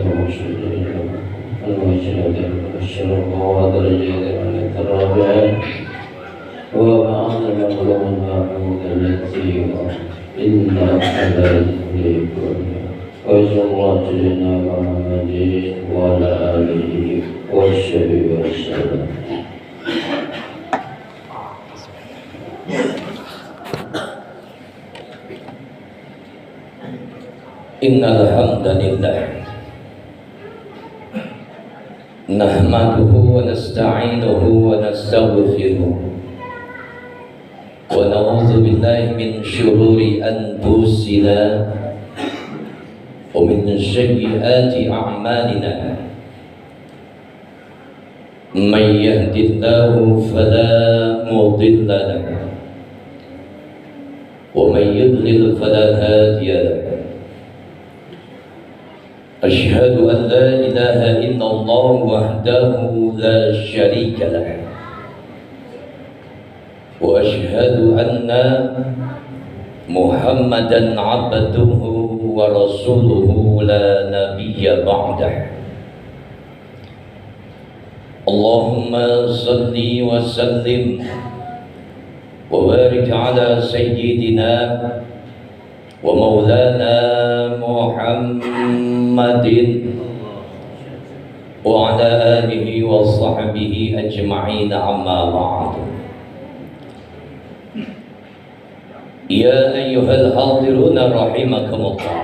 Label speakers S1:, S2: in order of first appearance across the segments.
S1: المرسلين المجد الشرف ودرجة الرابعة وبعض المظلوم المعبود التي إن أحد يكون وصلى الله سيدنا محمد وعلى آله وصحبه وسلم.
S2: Innal hamdalillah nahmaduhu wa nasta'inuhu wa nastaghfiruh wa na'udzu billahi min shururi anfusina wa min sayyiati a'malina may yahdihillahu fala mudilla lahu wa may yudlil fala hadiya lahu. أشهد أن لا إله إلا الله وحده لا شريك له وأشهد أن محمدا عبده ورسوله لا نبي بعده. اللهم صل وسلم وبارك على سيدنا ومولانا محمد وعلى آله وصحبه أجمعين أما بعد. يا أيها الحاضرون رحمكم الله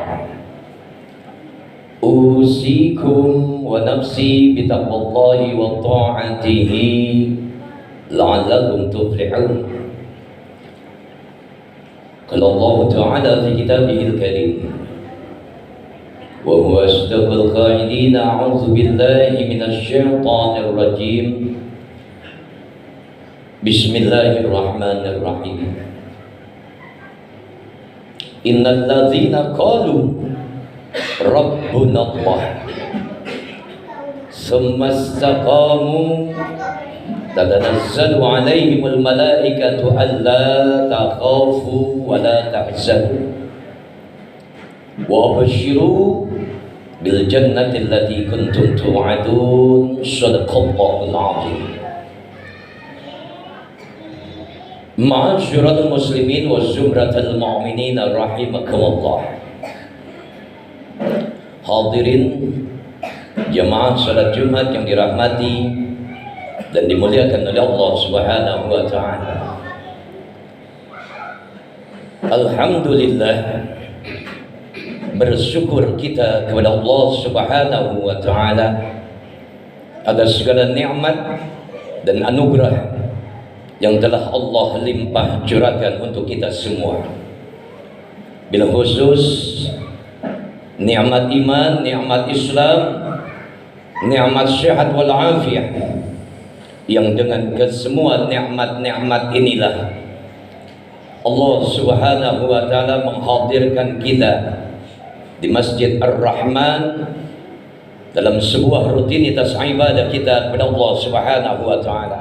S2: أوصيكم ونفسي بتقوى الله وطاعته لعلكم تفلحون. قال الله تعالى في كتابه الكريم وهو أصدق القائلين أعوذ بالله من الشيطان الرجيم بسم الله الرحمن الرحيم إن الذين قالوا ربنا الله ثم استقاموا تتنزل عليهم الملائكة ألا تخافوا ولا تحزنوا وأبشروا بالجنة التي كنتم توعدون. صدق الله العظيم. معاشر المسلمين وزمرة المؤمنين رحمكم الله. Hadirin jemaah salat Jumat yang dirahmati dan dimuliakan oleh Allah Subhanahu wa taala. Alhamdulillah, bersyukur kita kepada Allah Subhanahu wa taala atas segala nikmat dan anugerah yang telah Allah limpah curahkan untuk kita semua. Bila khusus nikmat iman, nikmat Islam, nikmat sehat wal afiah, yang dengan kesemua nikmat-nikmat inilah Allah Subhanahu wa taala menghadirkan kita di Masjid Ar-Rahman dalam sebuah rutinitas ibadah kita kepada Allah Subhanahu wa taala.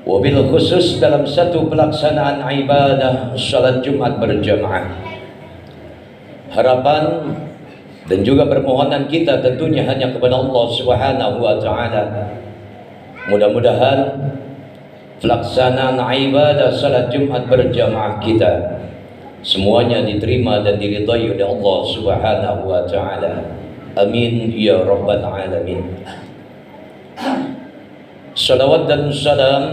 S2: Wabil khusus dalam satu pelaksanaan ibadah salat Jumat berjamaah. Harapan dan juga permohonan kita tentunya hanya kepada Allah Subhanahu wa taala. Mudah-mudahan pelaksanaan ibadah salat Jumat berjamaah kita semuanya diterima dan diridai oleh Allah Subhanahu wa taala. Amin ya rabbal alamin. Salawat dan salam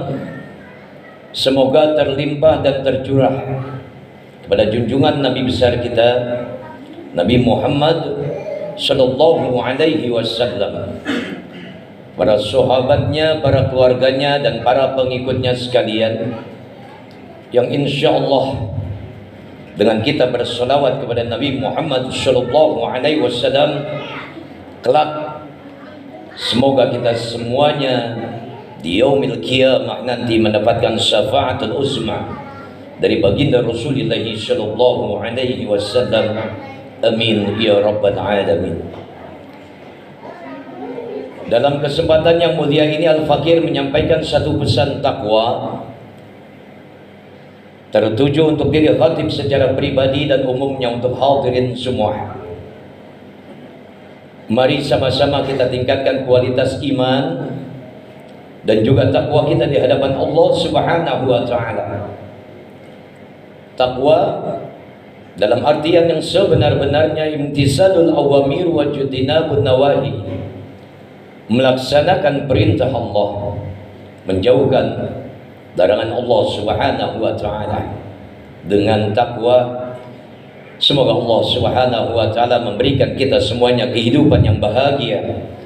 S2: semoga terlimpah dan tercurah kepada junjungan Nabi besar kita Nabi Muhammad sallallahu alaihi wasallam, para sahabatnya, para keluarganya dan para pengikutnya sekalian, yang insya Allah dengan kita berselawat kepada Nabi Muhammad sallallahu alaihi wasallam kelak semoga kita semuanya di yaumil qiyamah nanti mendapatkan syafaatul uzma dari baginda Rasulullah sallallahu alaihi wasallam. Amin ya rabbal alamin. Dalam kesempatan yang mulia ini Al-Fakir menyampaikan satu pesan takwa tertuju untuk diri khatib secara pribadi dan umumnya untuk hadirin semua. Mari sama-sama kita tingkatkan kualitas iman dan juga takwa kita di hadapan Allah Subhanahu wa taala. Takwa dalam artian yang sebenar-benarnya imtisalul awamir wa judinabun nawahi, melaksanakan perintah Allah, menjauhkan larangan Allah Subhanahu wa taala. Dengan takwa, semoga Allah Subhanahu wa taala memberikan kita semuanya kehidupan yang bahagia,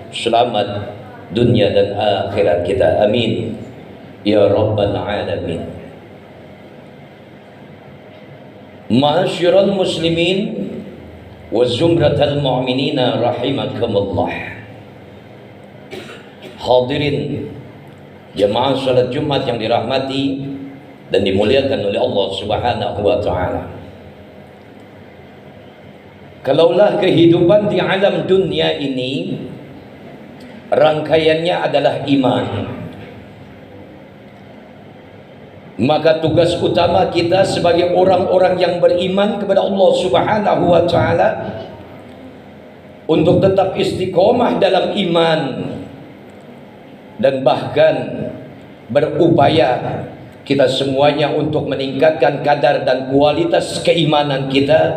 S2: selamat dunia dan akhirat kita. Amin ya rabbal alamin. Ma'asyiral muslimin wa zumratal mu'minina rahimakumullah. Hadirin jemaah salat Jumat yang dirahmati dan dimuliakan oleh Allah Subhanahu wa taala. Kalaulah kehidupan di alam dunia ini rangkaiannya adalah iman, maka tugas utama kita sebagai orang-orang yang beriman kepada Allah Subhanahu wa taala untuk tetap istiqomah dalam iman dan bahkan berupaya kita semuanya untuk meningkatkan kadar dan kualitas keimanan kita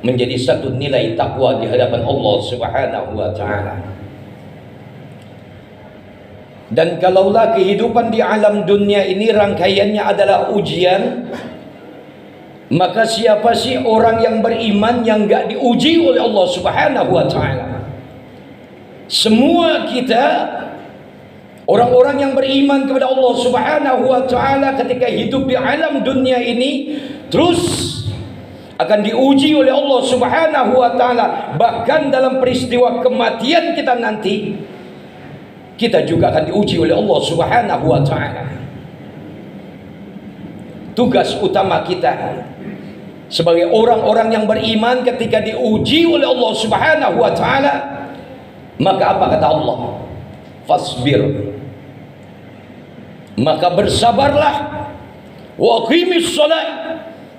S2: menjadi satu nilai takwa di hadapan Allah Subhanahu wa taala. Dan kalaulah kehidupan di alam dunia ini rangkaiannya adalah ujian, maka siapa sih orang yang beriman yang enggak diuji oleh Allah Subhanahu wa taala? Semua kita orang-orang yang beriman kepada Allah Subhanahu wa taala ketika hidup di alam dunia ini terus akan diuji oleh Allah Subhanahu wa taala. Bahkan dalam peristiwa kematian kita nanti, kita juga akan diuji oleh Allah Subhanahu wa taala. Tugas utama kita sebagai orang-orang yang beriman ketika diuji oleh Allah Subhanahu wa taala, maka apa kata Allah? Fasbir, maka bersabarlah, wa aqimis shalah,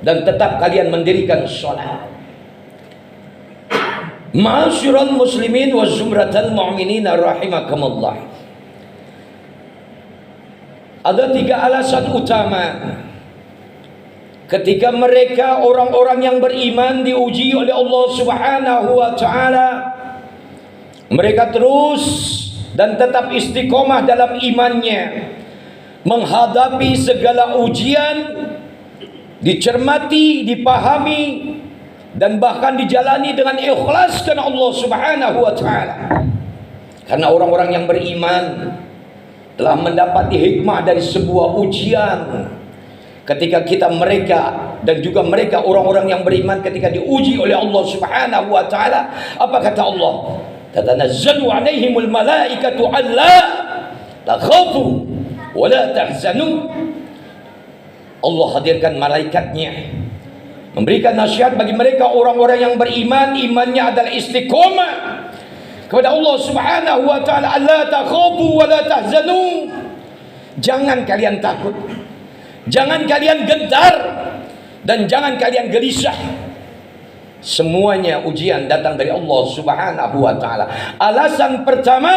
S2: dan tetap kalian mendirikan salat. Ma'asyiral muslimin wa zumratal mu'minina rahimakumullah. Ada 3 alasan utama ketika mereka orang-orang yang beriman diuji oleh Allah Subhanahu wa taala, mereka terus dan tetap istiqomah dalam imannya, menghadapi segala ujian, dicermati, dipahami, dan bahkan dijalani dengan ikhlas karena Allah Subhanahu wa taala. Karena orang-orang yang beriman telah mendapati hikmah dari sebuah ujian. Ketika mereka dan juga mereka orang-orang yang beriman ketika diuji oleh Allah Subhanahu wa taala, apa kata Allah? Tatanazzalu alaihimul malaikatu alla takhafu wa la tahzanu. Allah hadirkan malaikatnya memberikan nasihat bagi mereka orang-orang yang beriman, imannya adalah istiqomah kepada Allah Subhanahu wa taala. Alla takhafu wa la tahzanu. Jangan kalian takut, jangan kalian gentar, dan jangan kalian gelisah. Semuanya ujian datang dari Allah Subhanahu wa taala. Alasan pertama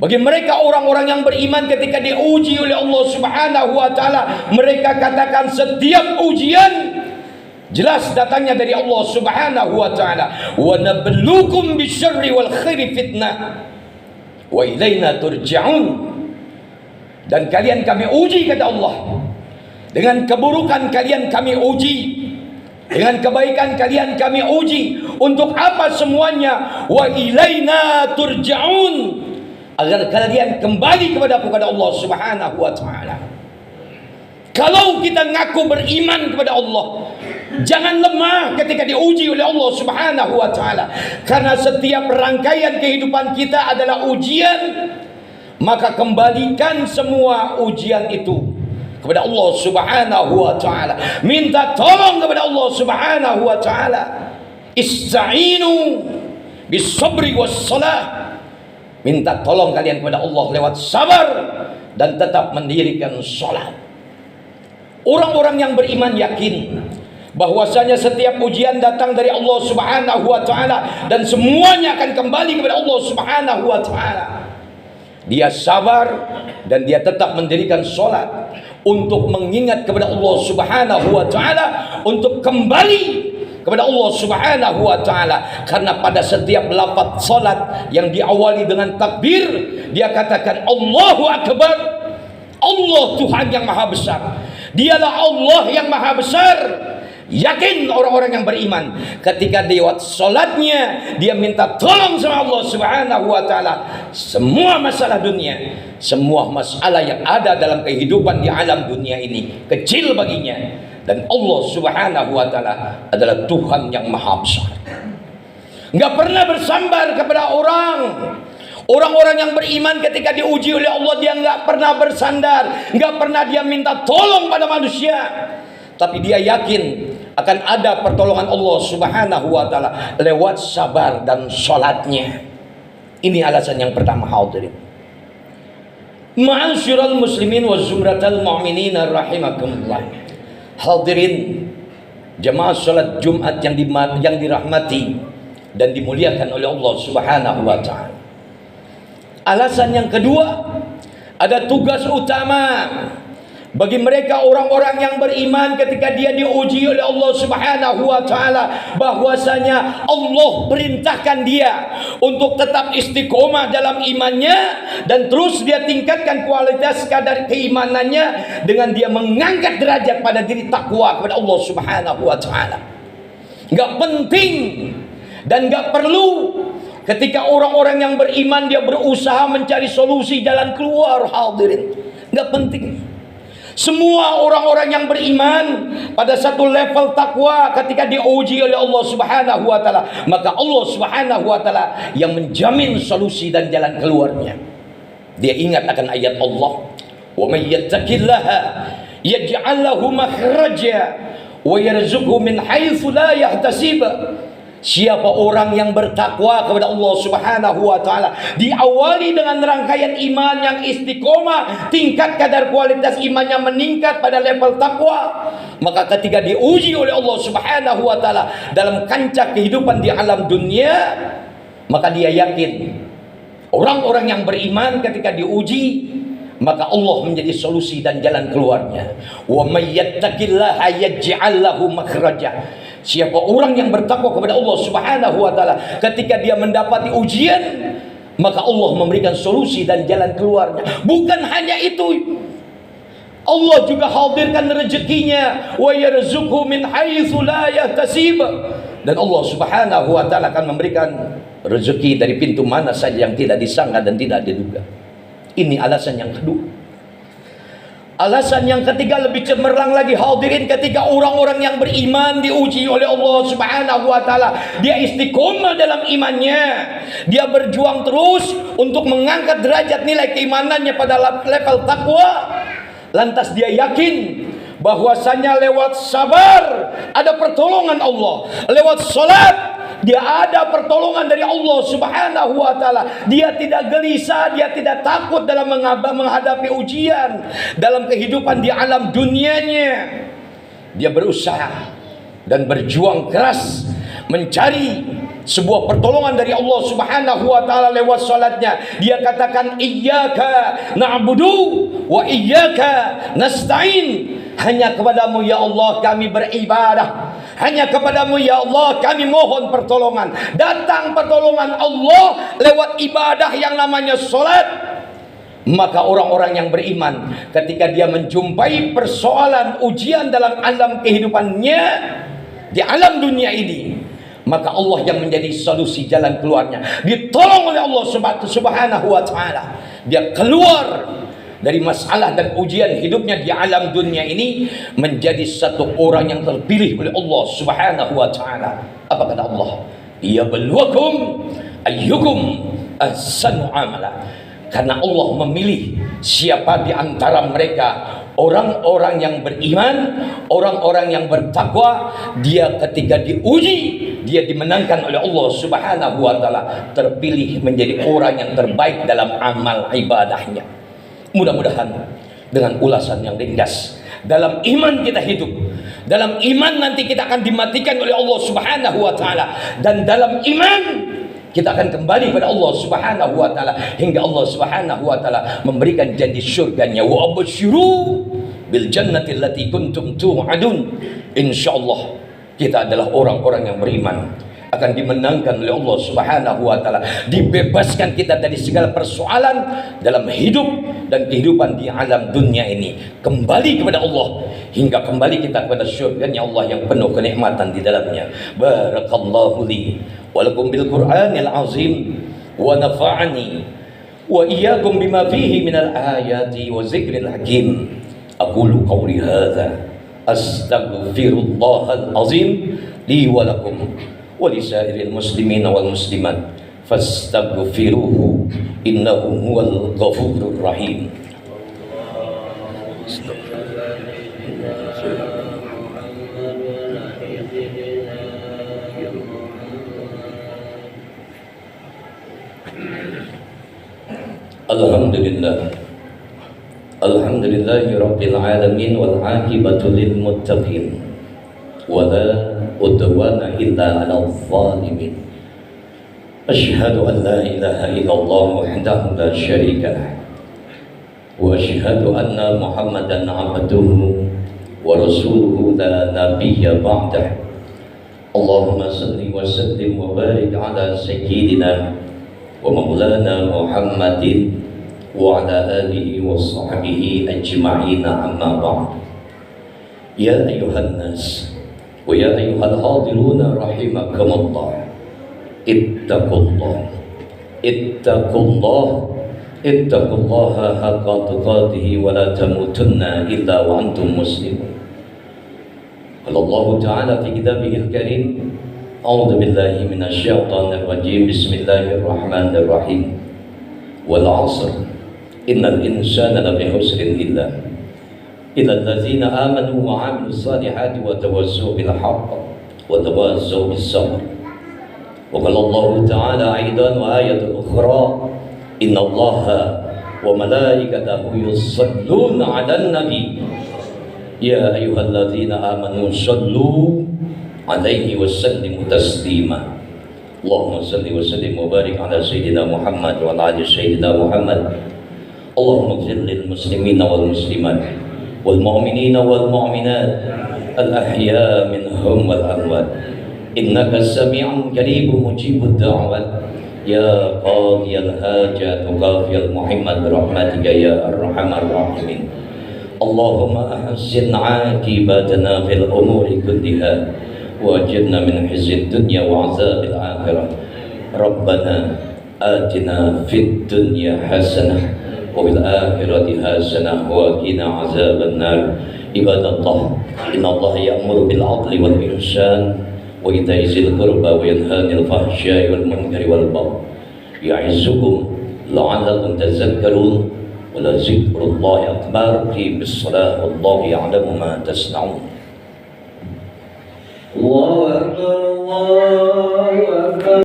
S2: bagi mereka orang-orang yang beriman ketika diuji oleh Allah Subhanahu wa taala, mereka katakan setiap ujian jelas datangnya dari Allah Subhanahu wa taala. Wa nabluukum bisyarri wal khairi fitnah wa ilaina turja'un. Dan kalian kami uji, kata Allah, dengan keburukan kalian kami uji, dengan kebaikan kalian kami uji. Untuk apa semuanya? Wa ilaina turja'un, agar kalian kembali kepada Allah Subhanahu wa taala. Kalau kita ngaku beriman kepada Allah, jangan lemah ketika diuji oleh Allah Subhanahu wa taala. Karena setiap rangkaian kehidupan kita adalah ujian, maka kembalikan semua ujian itu kepada Allah Subhanahu wa taala. Minta tolong kepada Allah Subhanahu wa taala. Ista'inu bis-sabri was-salah. Minta tolong kalian kepada Allah lewat sabar dan tetap mendirikan salat. Orang-orang yang beriman yakin bahwasanya setiap ujian datang dari Allah Subhanahu wa taala dan semuanya akan kembali kepada Allah Subhanahu wa taala. Dia sabar dan dia tetap mendirikan sholat untuk mengingat kepada Allah Subhanahu wa taala, untuk kembali kepada Allah Subhanahu wa taala. Karena pada setiap lafaz salat yang diawali dengan takbir, dia katakan Allahu akbar. Allah Tuhan yang maha besar. Dialah Allah yang maha besar. Yakin orang-orang yang beriman ketika lewat salatnya dia minta tolong sama Allah Subhanahu wa taala. Semua masalah dunia, semua masalah yang ada dalam kehidupan di alam dunia ini kecil baginya. Dan Allah Subhanahu wa taala adalah Tuhan yang maha besar. Enggak pernah bersambar kepada orang. Orang-orang yang beriman ketika diuji oleh Allah, dia enggak pernah bersandar, enggak pernah dia minta tolong pada manusia. Tapi dia yakin akan ada pertolongan Allah Subhanahu wa taala lewat sabar dan salatnya. Ini alasan yang pertama, hadirin. Ma'asyiral muslimin wa zumratal mu'minin rahimakumullah. Hadirin jemaah salat Jumat yang dirahmati dan dimuliakan oleh Allah Subhanahu wa taala. Alasan yang kedua, ada tugas utama bagi mereka orang-orang yang beriman ketika dia diuji oleh Allah Subhanahu wa taala, bahwasanya Allah perintahkan dia untuk tetap istiqomah dalam imannya dan terus dia tingkatkan kualitas kadar keimanannya dengan dia mengangkat derajat pada diri takwa kepada Allah Subhanahu wa taala. Enggak penting dan enggak perlu ketika orang-orang yang beriman dia berusaha mencari solusi jalan keluar, hadirin. Enggak penting. Semua orang-orang yang beriman pada satu level takwa ketika diuji oleh Allah Subhanahu wa taala, maka Allah Subhanahu wa taala yang menjamin solusi dan jalan keluarnya. Dia ingat akan ayat Allah, "Wa may yattaqillaha yaj'al lahu makhraja wa yarzuqhu min haitsu la yahtasib." Siapa orang yang bertakwa kepada Allah Subhanahu wa taala, diawali dengan rangkaian iman yang istiqomah, tingkat kadar kualitas imannya meningkat pada level takwa, maka ketika diuji oleh Allah Subhanahu wa taala dalam kancah kehidupan di alam dunia, maka dia yakin orang-orang yang beriman ketika diuji, maka Allah menjadi solusi dan jalan keluarnya. Wa may yattaqillaha yaj'al lahu makhraja. Siapa orang yang bertakwa kepada Allah Subhanahu wa taala ketika dia mendapati ujian, maka Allah memberikan solusi dan jalan keluarnya. Bukan hanya itu, Allah juga hadirkan rezekinya, wa yarzuqhu min haitsu la yahtasib. Dan Allah Subhanahu wa taala akan memberikan rezeki dari pintu mana saja yang tidak disangka dan tidak diduga. Ini alasan yang kedua. Alasan yang ketiga lebih cemerlang lagi, hadirin, ketika orang-orang yang beriman diuji oleh Allah Subhanahu wa taala, dia istiqomah dalam imannya, dia berjuang terus untuk mengangkat derajat nilai keimanannya pada level takwa. Lantas dia yakin bahwasanya lewat sabar ada pertolongan Allah, lewat salat dia ada pertolongan dari Allah Subhanahu wa taala. Dia tidak gelisah, dia tidak takut dalam menghadapi ujian dalam kehidupan di alam dunianya. Dia berusaha dan berjuang keras mencari sebuah pertolongan dari Allah Subhanahu wa taala lewat salatnya. Dia katakan iyyaka na'budu wa iyyaka nasta'in. Hanya kepadamu ya Allah kami beribadah, hanya kepadamu ya Allah kami mohon pertolongan. Datang pertolongan Allah lewat ibadah yang namanya salat. Maka orang-orang yang beriman ketika dia menjumpai persoalan ujian dalam alam kehidupannya di alam dunia ini, maka Allah yang menjadi solusi jalan keluarnya. Ditolong oleh Allah Subhanahu wa taala. Dia keluar dari masalah dan ujian hidupnya di alam dunia ini menjadi satu orang yang terpilih oleh Allah Subhanahu wa taala. Apa kata Allah? Yabluwakum ayyukum ahsanu amala. Karena Allah memilih siapa di antara mereka orang-orang yang beriman, orang-orang yang bertakwa, dia ketika diuji, dia dimenangkan oleh Allah Subhanahu wa taala, terpilih menjadi orang yang terbaik dalam amal ibadahnya. Mudah-mudahan dengan ulasan yang ringkas Dalam iman kita hidup. Dalam iman nanti kita akan dimatikan oleh Allah Subhanahu wa taala, dan dalam iman kita akan kembali kepada Allah Subhanahu wa taala hingga Allah Subhanahu wa taala memberikan janji surganya. Wa absyiru bil jannati allati kuntum tu'adun. Insyaallah kita adalah orang-orang yang beriman, akan dimenangkan oleh Allah Subhanahu wa taala, dibebaskan kita dari segala persoalan dalam hidup dan kehidupan di alam dunia ini, kembali kepada Allah hingga kembali kita kepada syurganya Allah yang penuh kenikmatan di dalamnya. Barakallahu li wa lakum bil Qur'anil azim wa nafa'ani wa iyyakum bima fihi minal ayati wa zikril hakim. Aqulu qawli hadza astaghfirullahal azim li wa lakum walisairil muslimina wal muslimat fastaghfiruhu innahu huwal ghafurur rahim. Alhamdulillah, alhamdulillahi rabbil alamin, wal aqibatu lil muttaqin, wala udwana illa 'alal zalimin. Asyhadu an la ilaha illallah wahdahu la syarika lah, wa asyhadu anna Muhammadan 'abduhu wa rasuluhu la nabiyya ba'dah. Allahumma salli wa sallim wa barik ala sayyidina wa maulana Muhammadin wa ala alihi wa sahbihi ajma'in, amma ba'd. Ya ayyuhan nas wa ya ayyuhal hadiruna rahimakumullah, ittaqullah ittaqullaha haqqa tuqatih wa la tamutunna illa wa antum muslimun. Qala Allah ta'ala fi kitabihil karim, a'udzu billahi minasyaitonir rajim, bismillahirrahmanirrahim, wal 'asr innal insana lafi khusrin illa allazina amanu wa 'amilus salihati wa tawassaw bil haqq wa tawassaw bis sabr. Wa qala Allah ta'ala aidan wa ayatul ukhra, innallaha wa malaikatahu yusalluna 'alan nabi ya ayyuhallazina amanu sallu 'alaihi wa sallimu taslima. Allahumma salli wa sallim wa barik ala sayyidina Muhammad wa ala ali sayyidina Muhammad. Allahumma ighfir lil muslimina wal muslimat wal mu'minina wal mu'minat al ahya minhum wal amwat, innaka sami'un qaribun mujibud da'wat ya qadiyal hajat wa qadiyal muhammad birahmatika ya arhamar rahimin. Allahumma ahsin 'aqibatana fil umuri kulliha wajibna min khizyid dunya wa 'adzabil akhirah. Rabbana atina fid dunya hasanah wa fil akhirati hasanah wa qina 'adzaban nar. Ibadallah, innallaha ya'muru bil 'adli wal ihsan wa ita'i dzil qurba wa yanha 'anil fahsya'i wal munkari wal baghi ya'izukum la'allakum tadhakkarun. Wa la dzikrullahi akbar. Qimis shalah wallahu ya'lamu ma tasna'un.
S1: Allahu akbar, Allah